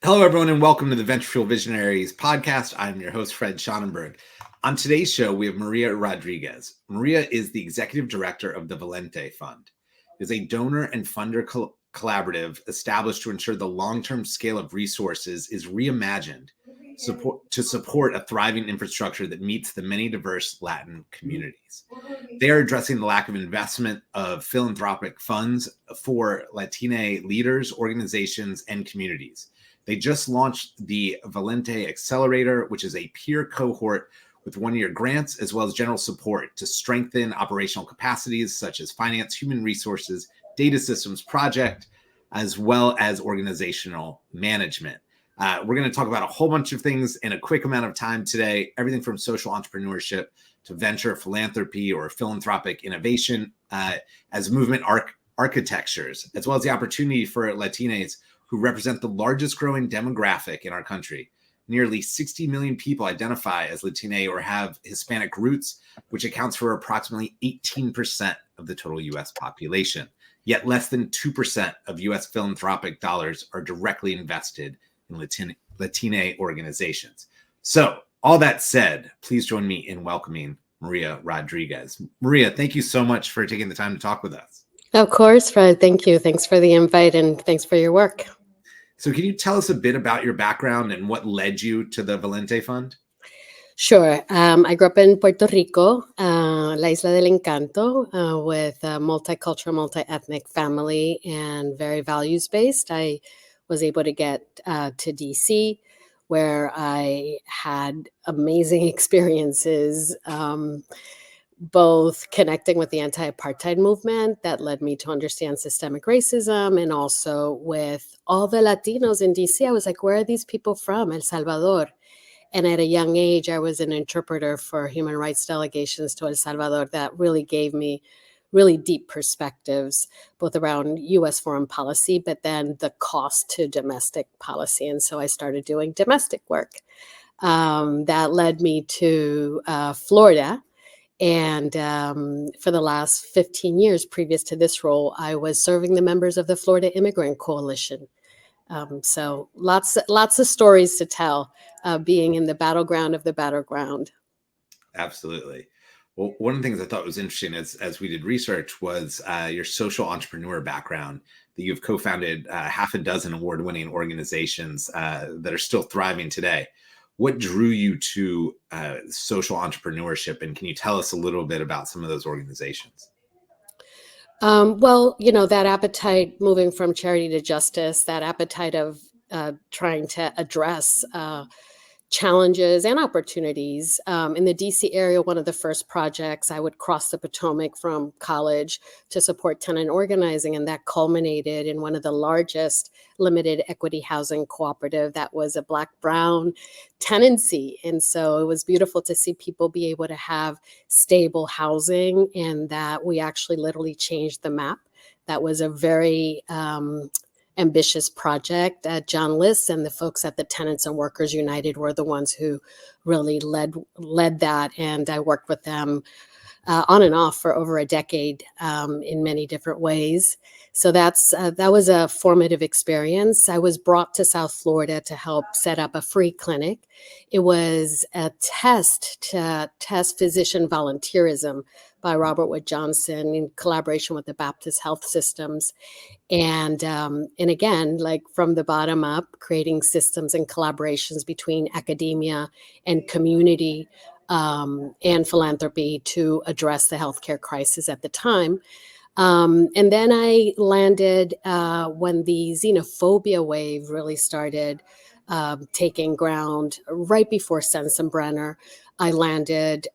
Hello, everyone, and welcome to the Venture Fuel Visionaries podcast. I'm your host, Fred Schonenberg. On today's show, we have Maria Rodriguez. Maria is the executive director of the Valiente Fund. It is a donor and funder collaborative established to ensure the long-term scale of resources is reimagined to support a thriving infrastructure that meets the many diverse Latin communities. They are addressing the lack of investment of philanthropic funds for Latine leaders, organizations, and communities. They just launched the Valiente Accelerator, which is a peer cohort with one-year grants as well as general support to strengthen operational capacities such as finance, human resources, data systems project, as well as organizational management. We're going to talk about a whole bunch of things in a quick amount of time today, everything from social entrepreneurship to venture philanthropy or philanthropic innovation as movement architectures, as well as the opportunity for Latines who represent the largest growing demographic in our country. Nearly 60 million people identify as Latine or have Hispanic roots, which accounts for approximately 18% of the total US population. Yet less than 2% of US philanthropic dollars are directly invested in Latine organizations. So, all that said, please join me in welcoming Maria Rodriguez. Maria, thank you so much for taking the time to talk with us. Of course, Fred. Thank you. Thanks for the invite and thanks for your work. So can you tell us a bit about your background and what led you to the Valiente Fund? Sure. I grew up in Puerto Rico, La Isla del Encanto, with a multicultural, multi-ethnic family and very values-based. I was able to get to DC, where I had amazing experiences, both connecting with the anti-apartheid movement that led me to understand systemic racism, and also with all the Latinos in DC. I was like, where are these people from? El Salvador. And at a young age, I was an interpreter for human rights delegations to El Salvador that really gave me really deep perspectives, both around U.S. foreign policy, but then the cost to domestic policy. And so I started doing domestic work. That led me to Florida. And for the last 15 years previous to this role, I was serving the members of the Florida Immigrant Coalition. So lots of stories to tell, being in the battleground of the battleground. Absolutely. Well, one of the things I thought was interesting as we did research was your social entrepreneur background, that you've co-founded half a dozen award-winning organizations that are still thriving today. What drew you to social entrepreneurship, and can you tell us a little bit about some of those organizations? Well, that appetite moving from charity to justice, that appetite of trying to address challenges and opportunities. In the DC area, one of the first projects, I would cross the Potomac from college to support tenant organizing, and that culminated in one of the largest limited equity housing cooperative that was a Black-brown tenancy. And so it was beautiful to see people be able to have stable housing, and that we actually literally changed the map. That was a very ambitious project. John Liss and the folks at the Tenants and Workers United were the ones who really led that, and I worked with them on and off for over a decade in many different ways. So that was a formative experience. I was brought to South Florida to help set up a free clinic. It was a test to test physician volunteerism by Robert Wood Johnson in collaboration with the Baptist Health Systems. And again, like from the bottom up, creating systems and collaborations between academia and community and philanthropy to address the healthcare crisis at the time. And then I landed when the xenophobia wave really started taking ground right before Sensenbrenner. I landed.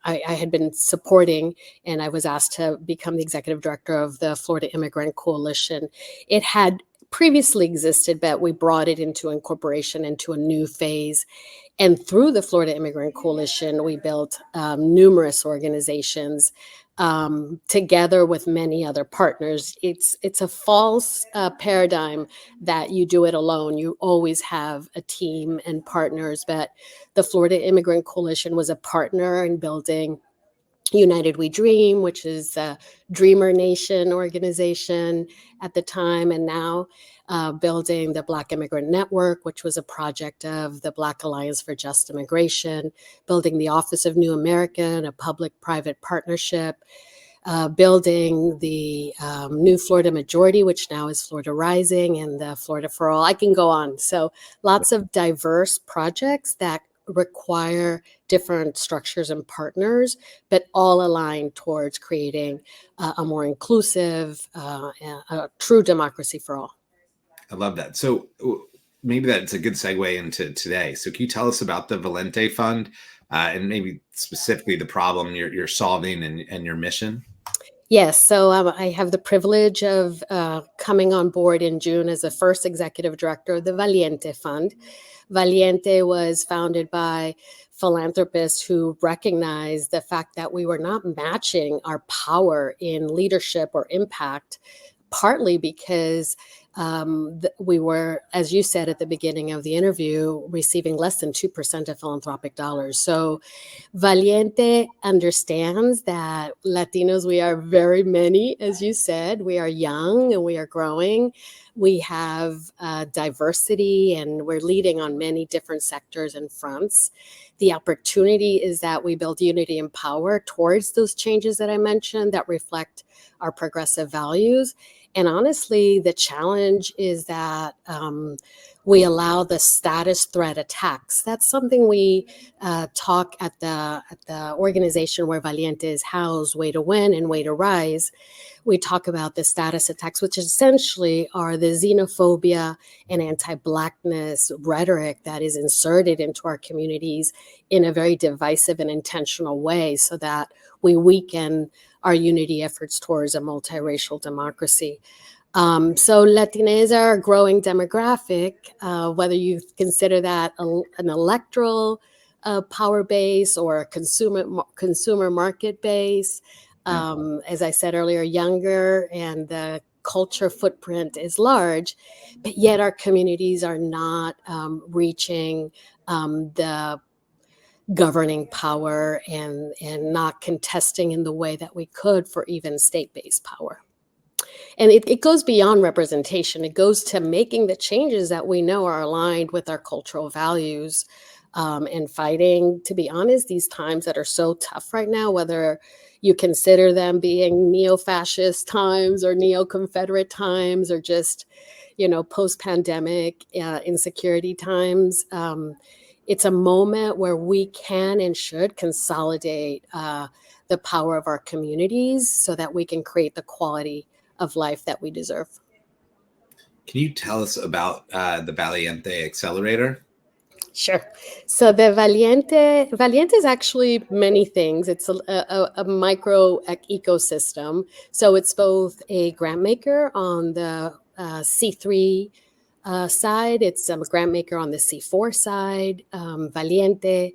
I had been supporting, and I was asked to become the executive director of the Florida Immigrant Coalition. It had previously existed, but we brought it into incorporation into a new phase. And through the Florida Immigrant Coalition, we built numerous organizations together with many other partners. It's a false paradigm that you do it alone. You always have a team and partners, but the Florida Immigrant Coalition was a partner in building United We Dream, which is a Dreamer Nation organization at the time, and now building the Black Immigrant Network, which was a project of the Black Alliance for Just Immigration, building the Office of New American, a public-private partnership, building the New Florida Majority, which now is Florida Rising, and the Florida for All. I can go on. So lots of diverse projects that require different structures and partners, but all aligned towards creating a more inclusive, a true democracy for all. I love that. So maybe that's a good segue into today. So can you tell us about the Valiente Fund and maybe specifically the problem you're solving and your mission? Yes, so I have the privilege of coming on board in June as the first executive director of the Valiente Fund. Valiente was founded by philanthropists who recognized the fact that we were not matching our power in leadership or impact, partly because we were, as you said at the beginning of the interview, receiving less than 2% of philanthropic dollars. So Valiente understands that Latinos, we are very many, as you said. We are young and we are growing. We have diversity and we're leading on many different sectors and fronts. The opportunity is that we build unity and power towards those changes that I mentioned that reflect our progressive values. And honestly, the challenge is that we allow the status threat attacks. That's something we talk at the organization where Valiente is housed, Way to Win and Way to Rise. We talk about the status attacks, which essentially are the xenophobia and anti-Blackness rhetoric that is inserted into our communities in a very divisive and intentional way so that we weaken our unity efforts towards a multiracial democracy. So Latinas are a growing demographic, whether you consider that an electoral power base or a consumer market base. As I said earlier, younger, and the culture footprint is large, but yet our communities are not reaching the governing power and not contesting in the way that we could for even state-based power. And it goes beyond representation. It goes to making the changes that we know are aligned with our cultural values and fighting, to be honest, these times that are so tough right now, whether you consider them being neo-fascist times or neo-Confederate times or just, post-pandemic insecurity times. It's a moment where we can and should consolidate the power of our communities so that we can create the quality of life that we deserve. Can you tell us about the Valiente Accelerator? Sure. So the Valiente is actually many things. It's a micro ecosystem. So it's both a grant maker on the C3 side. It's a grant maker on the C4 side. Valiente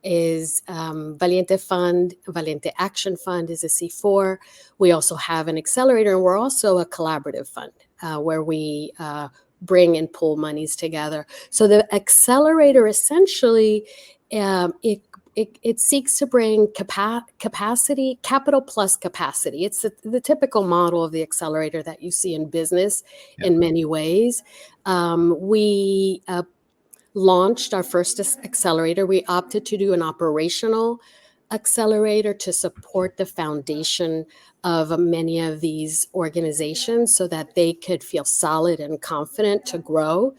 is Valiente Fund, Valiente Action Fund is a C4. We also have an accelerator, and we're also a collaborative fund where we bring and pull monies together. So the accelerator essentially, it seeks to bring capacity, capital plus capacity. It's the typical model of the accelerator that you see in business in many ways. We launched our first accelerator. We opted to do an operational accelerator to support the foundation of many of these organizations so that they could feel solid and confident to grow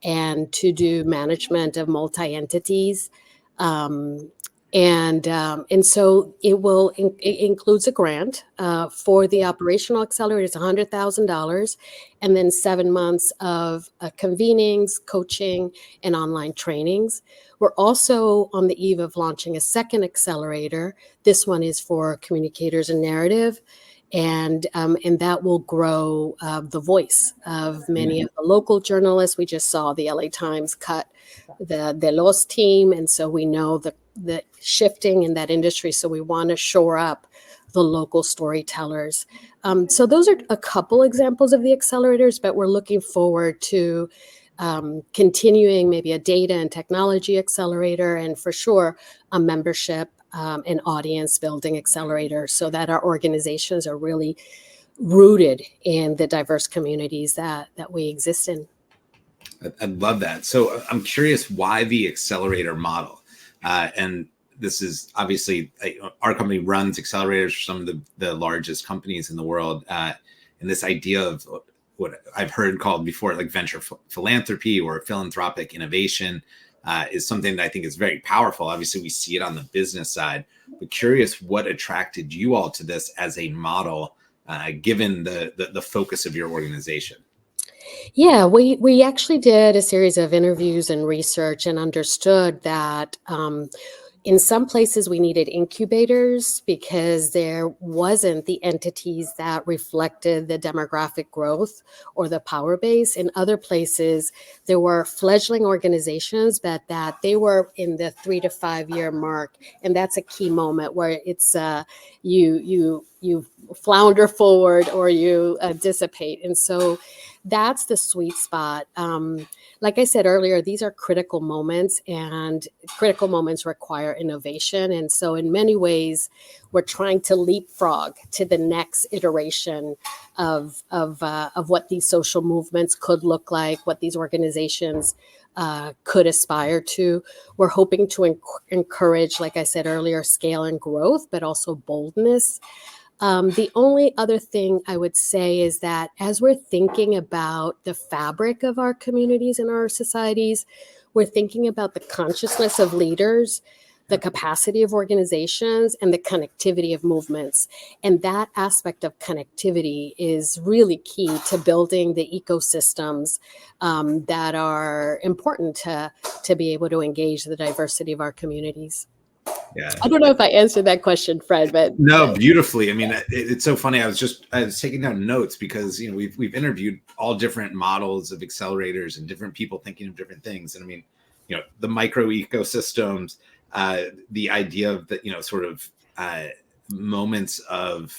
and to do management of multi-entities. And so it includes a grant for the operational accelerator. It's $100,000, and then 7 months of convenings, coaching, and online trainings. We're also on the eve of launching a second accelerator. This one is for communicators and narrative, and that will grow the voice of many of the local journalists. We just saw the LA Times cut the Los team, and so we know the shifting in that industry. So we want to shore up the local storytellers. So those are a couple examples of the accelerators, but we're looking forward to continuing maybe a data and technology accelerator, and for sure a membership an audience building accelerator so that our organizations are really rooted in the diverse communities that we exist in. I love that. So I'm curious why the accelerator model, and this is obviously our company runs accelerators for some of the largest companies in the world, and this idea of what I've heard called before, like venture philanthropy or philanthropic innovation, is something that I think is very powerful. Obviously, we see it on the business side, but curious what attracted you all to this as a model, given the focus of your organization. Yeah, we actually did a series of interviews and research and understood that in some places we needed incubators because there wasn't the entities that reflected the demographic growth or the power base. In other places, there were fledgling organizations, but that they were in the 3 to 5 year mark, and that's a key moment where it's you flounder forward or you dissipate, and so that's the sweet spot. Like I said earlier, these are critical moments, and critical moments require innovation. And so, in many ways, we're trying to leapfrog to the next iteration of what these social movements could look like, what these organizations could aspire to. We're hoping to encourage, like I said earlier, scale and growth, but also boldness. The only other thing I would say is that as we're thinking about the fabric of our communities and our societies, we're thinking about the consciousness of leaders, the capacity of organizations, and the connectivity of movements. And that aspect of connectivity is really key to building the ecosystems that are important to be able to engage the diversity of our communities. Yeah. I don't know if I answered that question, Fred, but No, beautifully. I mean, it's so funny. I was taking down notes because we've interviewed all different models of accelerators and different people thinking of different things. And I mean, the microecosystems, the idea of the sort of moments of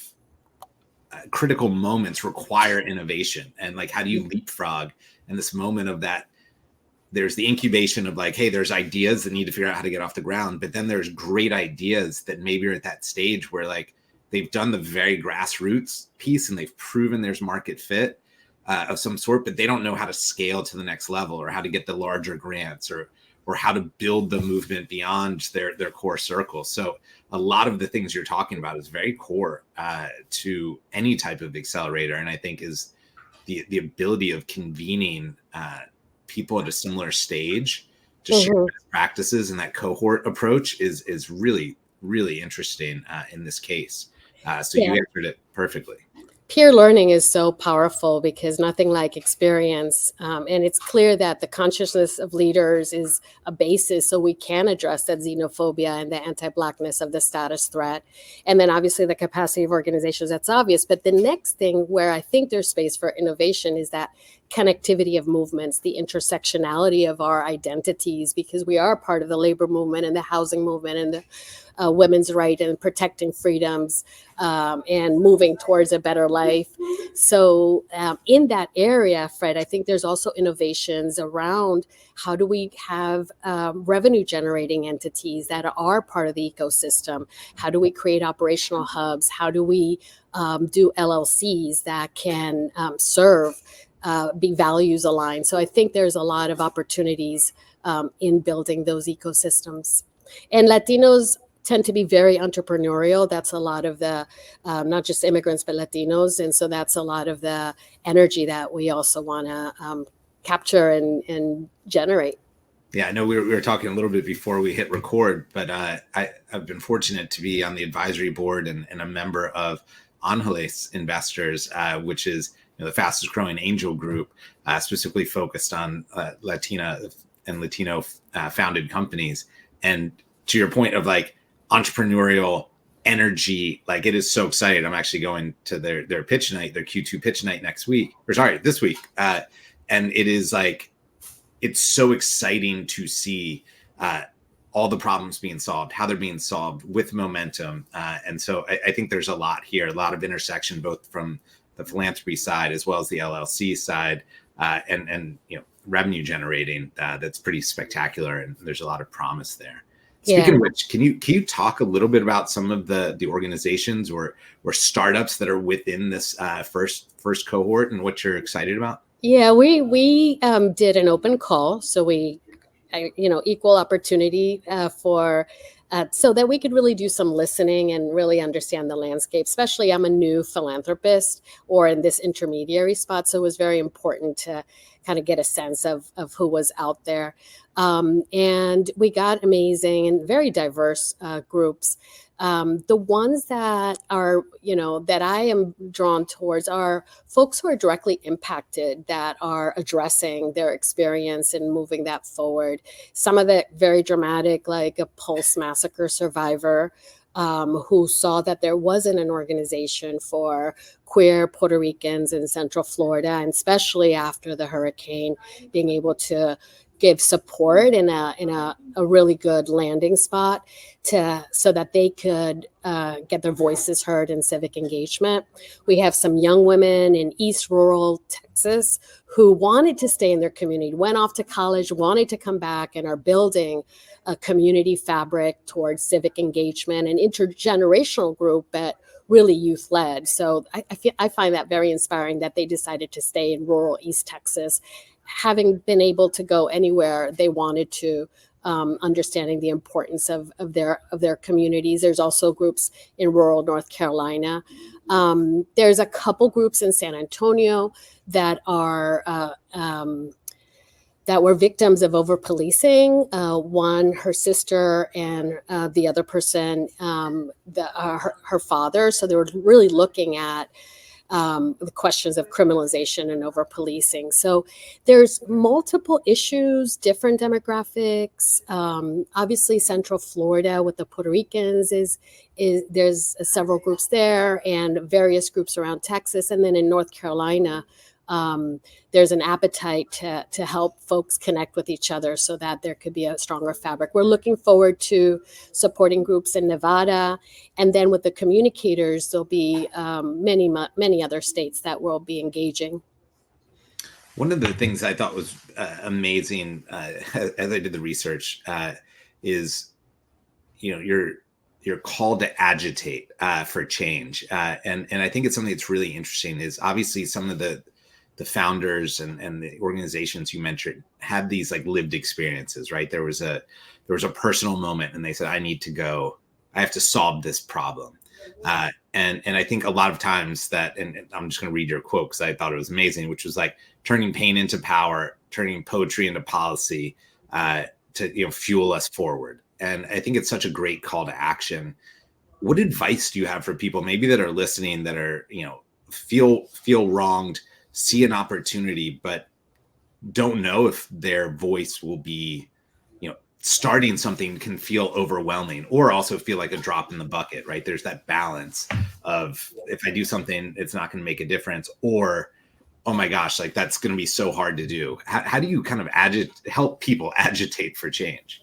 critical moments require innovation, and like how do you leapfrog? And this moment of that, there's the incubation of like, hey, there's ideas that need to figure out how to get off the ground, but then there's great ideas that maybe are at that stage where like they've done the very grassroots piece and they've proven there's market fit of some sort, but they don't know how to scale to the next level or how to get the larger grants or how to build the movement beyond their core circle. So a lot of the things you're talking about is very core to any type of accelerator, and I think is the ability of convening people at a similar stage to share best practices, and that cohort approach is really, really interesting in this case. So you answered it perfectly. Peer learning is so powerful because nothing like experience. And it's clear that the consciousness of leaders is a basis so we can address that xenophobia and the anti-Blackness of the status threat. And then obviously the capacity of organizations, that's obvious. But the next thing where I think there's space for innovation is that connectivity of movements, the intersectionality of our identities, because we are part of the labor movement and the housing movement and the women's right and protecting freedoms and moving towards a better life. So in that area, Fred, I think there's also innovations around how do we have revenue generating entities that are part of the ecosystem? How do we create operational hubs? How do we do LLCs that can serve, be values aligned? So I think there's a lot of opportunities in building those ecosystems. And Latinos tend to be very entrepreneurial. That's a lot of the, not just immigrants, but Latinos. And so that's a lot of the energy that we also want to capture and generate. Yeah, I know we were talking a little bit before we hit record, but I've been fortunate to be on the advisory board and a member of Angeles Investors, which is the fastest growing angel group, specifically focused on Latina and Latino founded companies. And to your point of like entrepreneurial energy, like it is so exciting. I'm actually going to their pitch night, their Q2 pitch night this week. And it is like, it's so exciting to see all the problems being solved, how they're being solved with momentum. And so I think there's a lot here, a lot of intersection, both from the philanthropy side as well as the LLC side, and revenue generating that's pretty spectacular. And there's a lot of promise there. Speaking Yeah. of which, can you talk a little bit about some of the organizations or startups that are within this first cohort and what you're excited about? Yeah, we did an open call, so equal opportunity for so that we could really do some listening and really understand the landscape. Especially, I'm a new philanthropist or in this intermediary spot, so it was very important to kind of get a sense of who was out there. And we got amazing and very diverse groups. The ones that are, that I am drawn towards are folks who are directly impacted, that are addressing their experience and moving that forward. Some of it very dramatic, like a Pulse massacre survivor who saw that there wasn't an organization for queer Puerto Ricans in Central Florida, and especially after the hurricane, being able to give support in a really good landing spot so that they could get their voices heard in civic engagement. We have some young women in East Rural Texas who wanted to stay in their community, went off to college, wanted to come back, and are building a community fabric towards civic engagement and intergenerational group, but really youth led. So I find that very inspiring that they decided to stay in rural East Texas, having been able to go anywhere they wanted to. Understanding the importance of their communities. There's also groups in rural North Carolina. There's a couple groups in San Antonio that are that were victims of over policing. One, her sister, and the other person, her father. So they were really looking at the questions of criminalization and over policing. So there's multiple issues, different demographics. Obviously, Central Florida with the Puerto Ricans is there's several groups there, and various groups around Texas, and then in North Carolina. There's an appetite to help folks connect with each other so that there could be a stronger fabric. We're looking forward to supporting groups in Nevada. And then with the communicators, there'll be many other states that will be engaging. One of the things I thought was amazing as I did the research is, your call to agitate for change, and I think it's something that's really interesting. Is obviously some of the founders and the organizations you mentioned had these like lived experiences, right? There was a personal moment, and they said, I have to solve this problem. And I think a lot of times and I'm just going to read your quote because I thought it was amazing, which was like turning pain into power, turning poetry into policy to fuel us forward. And I think it's such a great call to action. What advice do you have for people maybe that are listening that are feel wronged, see an opportunity, but don't know if their voice will be starting something can feel overwhelming or also feel like a drop in the bucket, right? There's that balance of if I do something, it's not going to make a difference, or, oh my gosh, like that's going to be so hard to do. How do you kind of help people agitate for change?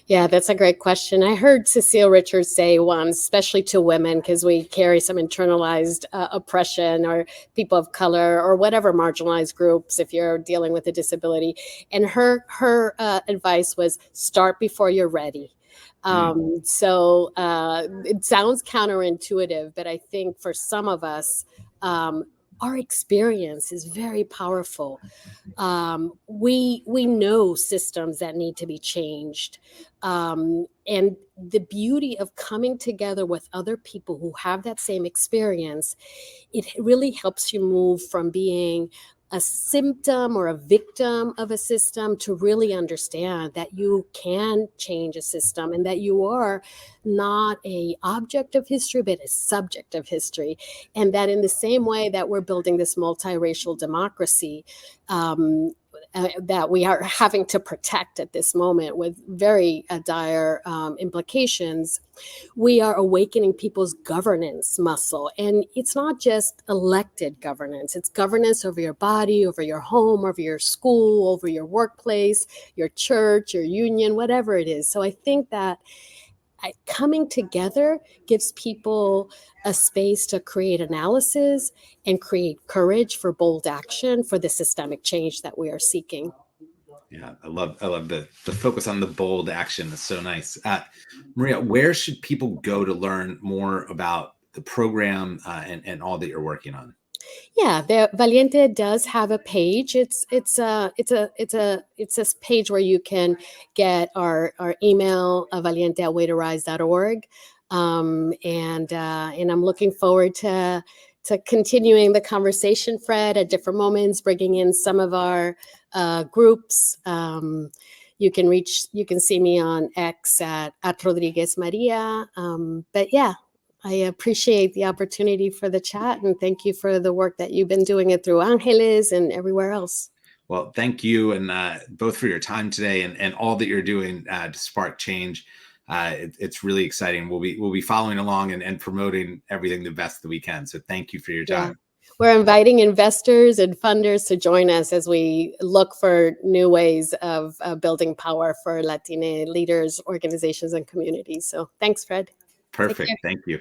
Yeah, that's a great question. I heard Cecile Richards say once, especially to women, because we carry some internalized oppression, or people of color, or whatever marginalized groups, if you're dealing with a disability. And her advice was start before you're ready. So it sounds counterintuitive, but I think for some of us, our experience is very powerful. We know systems that need to be changed, and the beauty of coming together with other people who have that same experience, it really helps you move from being a symptom or a victim of a system to really understand that you can change a system and that you are not a object of history but a subject of history, and that in the same way that we're building this multiracial democracy that we are having to protect at this moment with very dire implications, we are awakening people's governance muscle. And it's not just elected governance, it's governance over your body, over your home, over your school, over your workplace, your church, your union, whatever it is. So I think that coming together gives people a space to create analysis and create courage for bold action for the systemic change that we are seeking. Yeah, I love the focus on the bold action. It's so nice. Maria, where should people go to learn more about the program and all that you're working on? Yeah, the Valiente does have a page. It's a page where you can get our email, valiente@waytorise.org. And I'm looking forward to continuing the conversation, Fred, at different moments, bringing in some of our groups. You can see me on X at Rodriguez Maria. But yeah, I appreciate the opportunity for the chat, and thank you for the work that you've been doing it through Angeles and everywhere else. Well, thank you, and both for your time today and all that you're doing to spark change. It's really exciting. We'll be following along and promoting everything the best that we can. So thank you for your Yeah. time. We're inviting investors and funders to join us as we look for new ways of building power for Latine leaders, organizations, and communities. So thanks, Fred. Take care. Perfect. Thank you.